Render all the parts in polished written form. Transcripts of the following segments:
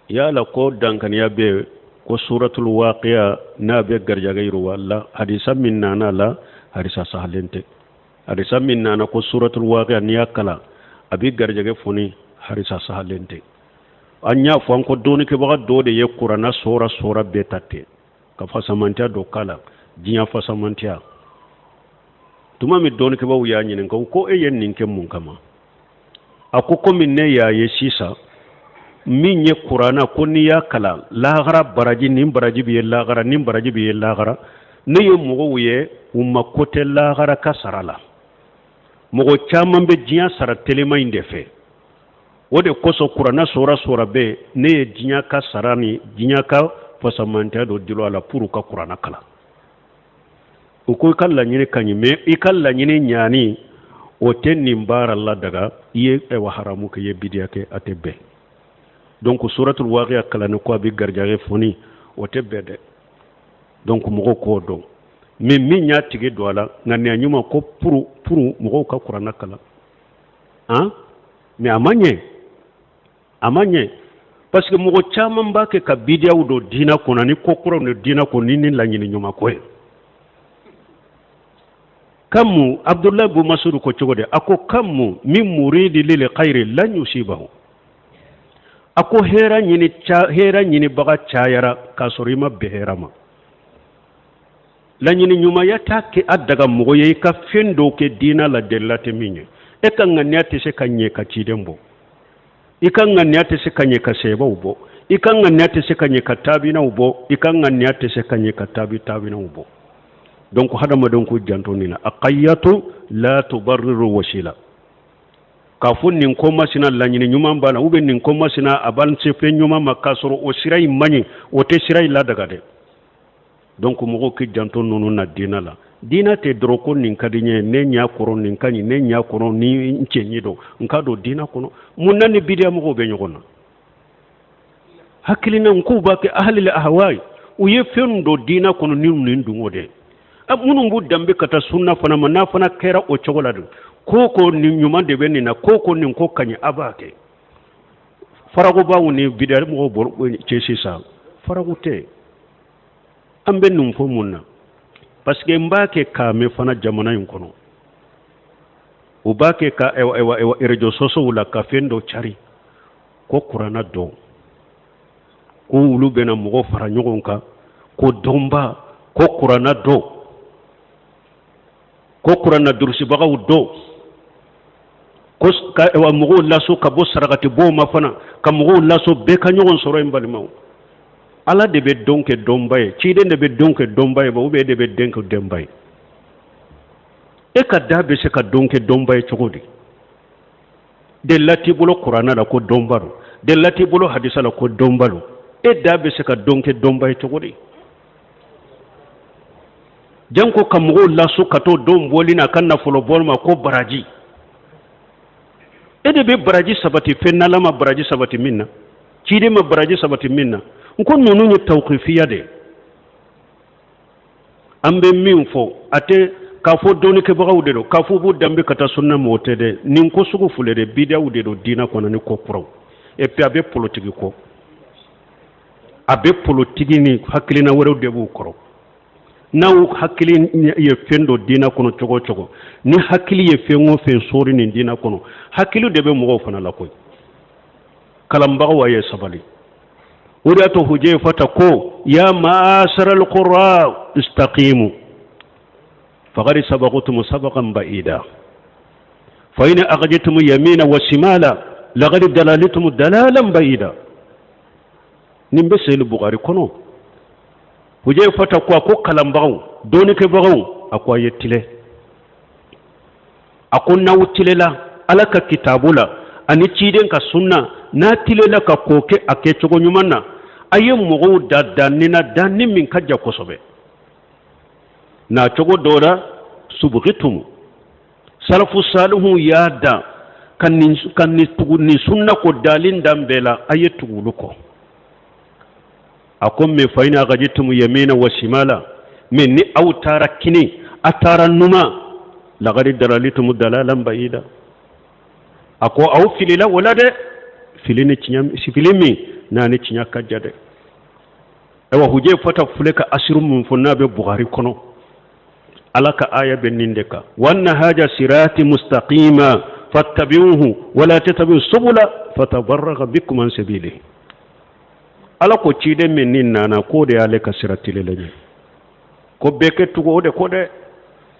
ya la ko dankan ya be ko suratul waqi'a na be garjagayru walla hadisa min nana la hadisa sahalente hadisa min nana ko suratul waqi'a niya kala abi garjage foni hadisa sahalente anya fon ko doni ke baga do de ye qur'ana sura be tatte ka fasamantia do kala jinya fasamantia tuma mi doni ke bawu ya nyinin ko e yen ninke mun kama akoko min ne ya ye sisa min ye qur'ana ko ni ya kala lagara baraji nin baraji bi lagara nin baraji bi lagara ne ye mogo ye umma kote lagara ka sarala mogo chaman be jinya sara telema inde fe wode koso qur'ana sura be ne ye jinya ka sarani jinya ka fasamanta do dilo ala puru ka qur'ana kala uko kala nyine kanyi me ikalla nyine nyani o tenni mbara la daga ye e wa haramu ke ye bidiya ke atebe donc suratul waqi'a kala ne ko abi garjage foni o tebe de donc mo ko do mais min nya tigi do ala ngane nyuma ko puru mo ka qur'ana kala hein mais amanye parce que mo chama mbake ka bidiya do dina ko nani ko qur'an ne dina ko nini la nyini nyuma ko kamu abdullah bu masud ko cogode ako kamu min muridi lil khairi lan yusibahu ako hera nyini baga chayara kasorima beherama la nyini nyuma yata ke adaga mogo ye ka fendo ke dina la delate minye e kan nganyate se kanye ka cidembo e kan nganyate se kanye ka seba ubo e kan nganyate se kanye ka tabina ubo e kan nganyate se kanye ka tabina ubo donc hadama donc jantonina aqayatu la tubarriru wasila kafun nin ko masina lanyini nyuma bana ube nin ko masina aban se fe nyuma makasoro o sirai mani o te sirai la daga de donc mo ko janton nonu na dina te droko nin kadinye ne nya koro nin kani ne nya koro ni nchenyi do nkado dina kono munani bidia mo be nyogona hakilina nkuba ke ahli al ahwai uye fendo dina kono nin ndungode munun bu dambe kata sunna fana mana fana kera o chokoladu koko ni nyuma de benni na koko ni ko kanye abake farago bawu ni bidar mo bor cesi sa farago te ambe num fo munna parce que mbake ka me fana jamana yin kono o bake ka ewa rejo soso wala ka fendo chari ko qur'ana do ko wulu bena mo fara nyogonka ko domba ko qur'ana do ko qur'ana dursi bagaw do ko ka wa mugo laso ka bo saragati bo mafana ka mugo laso be ka nyogon soro mbalimaw ala de be donke dombay ci de be donke dombay ba ube de be denke dembay e ka dabe se ka donke dombay chogodi de lati bolo qur'ana la ko dombaro de lati bolo hadisa la ko dombalo e dabe se ka donke dombay chogodi janko kamugo laso kato don bolina kanna folo bolma ko baraji ede be baraji sabati fenala ma baraji sabati minna cide ma baraji sabati minna nko nonu ni tawqifiya de ambe minfo ate ka fo doni ke bagaw de do ka fo bu dambe kata sunna mote de nin ko sugu fule de bidaw de do dina ko nani ko pro et puis abe politique ko abe politique ni hakilina woro de bu ko naw hakili ye fendo dina kono chogo ni hakili ye fengo fen sori ni dina kono hakili de be mo fana la koy kalamba wa ye sabali uriato huje fata ko ya ma'asara alqura istaqimu faqad sabaqtum sabaqan ba'ida fa in aghjitum yamina wa shimala laqad dalalitum dalalan ba'ida nimbe sel bukhari kono huje fata ko kalambagaw doni ke bagaw akwa yetile akon nawtilela alaka kitabula ani ciden ka sunna na tilela ka koke ake chogo nyumanna ayem mugo dadanina danni min kajja kosobe na chogo dora subghitum salafu salihu yada kan ni sunna ko dalin dambela ayetuguluko akom me faina gajitum yamina wa shimala min ni awtara kini atara numa lagari dalalitum dalalan baida ako aw filila wala de filini cinyam si filimi nani cinya kajade ewa huje fata fuleka asirum mun funnabe bukhari kono alaka aya benindeka wanna haja sirati mustaqima fattabi'uhu wala tattabi'u subula fatabarraga bikum an sabilihi ala ko cide men nin nana ko de ale ka sirati leleñe ko beke tugo de ko de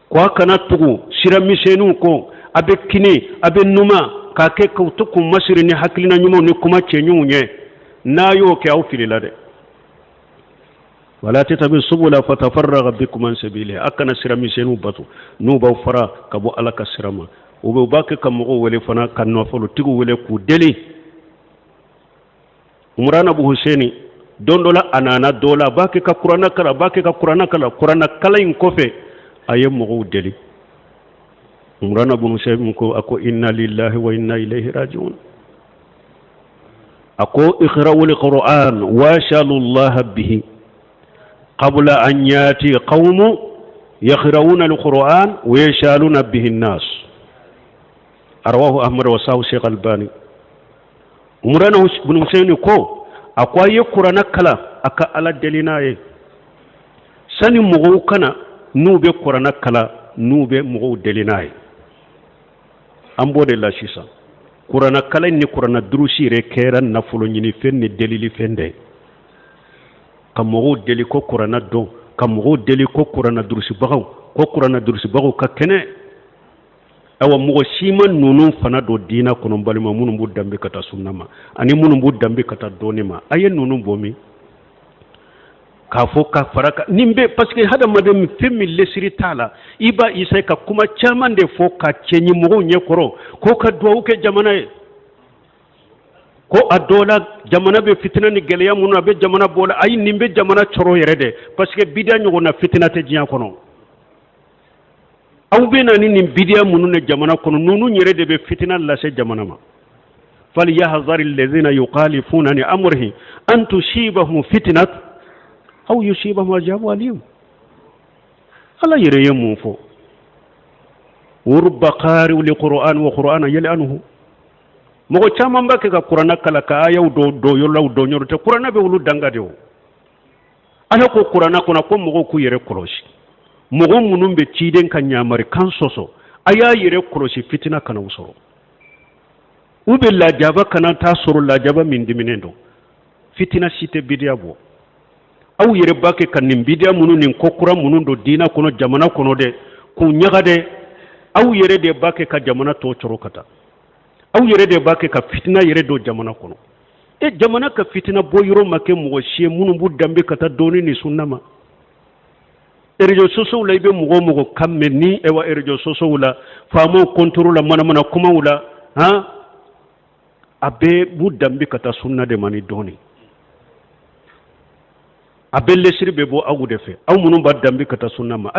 ko kana tugu sira misenu ko abe kini abe numa ka ke ko tuku masiri ni haklina nyumo ni kuma cenyunye nayo ke aw filila de wala tattabi'u subula fatafarraga bikum an sabilihi akana sira misenu batu nu baw fara kabo ala ka sirama o be bakke kam mo wele fana kan no folo tigu wele ku deli umrana bu husaini dondola anana dola bakke ka qur'ana qur'ana kala in kofe ayem mo deli umrana bu husaini ko ako inna lillahi wa inna ilayhi raji'un ako iqra'u al-qur'an wa shalallahu bihi qabla an yati qaumu yaqra'una al-qur'an wa yashaluna bihi an-nas arwahu ahmad wa sahu shaykh albani umrana ibn husayn ko akwaye qur'ana kala aka ala delinaye sani mugo kana nube qur'ana kala nube mugo delinaye ambode la shisa qur'ana kala ni qur'ana durusi re keran nafulo nyini fenni delili fende kam mugo deli ko qur'ana do kam mugo deli ko qur'ana durusi bagaw ko qur'ana durusi bagaw ka kene awa mugo siman nunun fana do dina kono balima munum bu dambe kata sunnama ani munum bu dambe kata donima ayen nunun bomi ka fo ka faraka nimbe parce que hada madam femmi lesiri tala iba isay ka kuma chaman de fo ka cenyi mugo nyekoro ko ka do ke jamana ko adola jamana be fitina ni geleya munu be jamana bola ay nimbe jamana choro yerede parce que bidia nyugo na fitina te jiya kono aw be nani nin bidiya munu ne jamana kono nunu nyere de be fitina la se jamana ma fal yahzar alladhina yuqalifuna an amrihi an tusibahum fitnat aw yusibahum ajabu alim ala yere yemu fo urba qari li qur'an wa qur'ana yal'anuhu mogo chama mbake ka qur'ana kala ka ayaw do yolaw do nyoro te qur'ana be wulu dangade o ala ko qur'ana kono ko mogo ku yere koroshi mogo munum be ciden kan nyamari kan soso aya yere koroshi fitina kana usoro ube la jaba kana ta soro la jaba min diminendo fitina site bidia bo aw yere bake kan nim bidia munun nin kokura munun do dina kono jamana kono de ku nyaga de aw yere de bake ka jamana to choro kata aw yere de bake ka fitina yere do jamana kono e jamana ka fitina bo yoro make mo shie munun bu dambe kata doni ni sunnama erejo soso la ibe mugo kamme ni ewa erejo soso la famo contrôle mana kuma wula ha abe bu dambi kata sunna de mani doni abe lesiri be bo agu de fe aw munum ba dambi kata sunna ma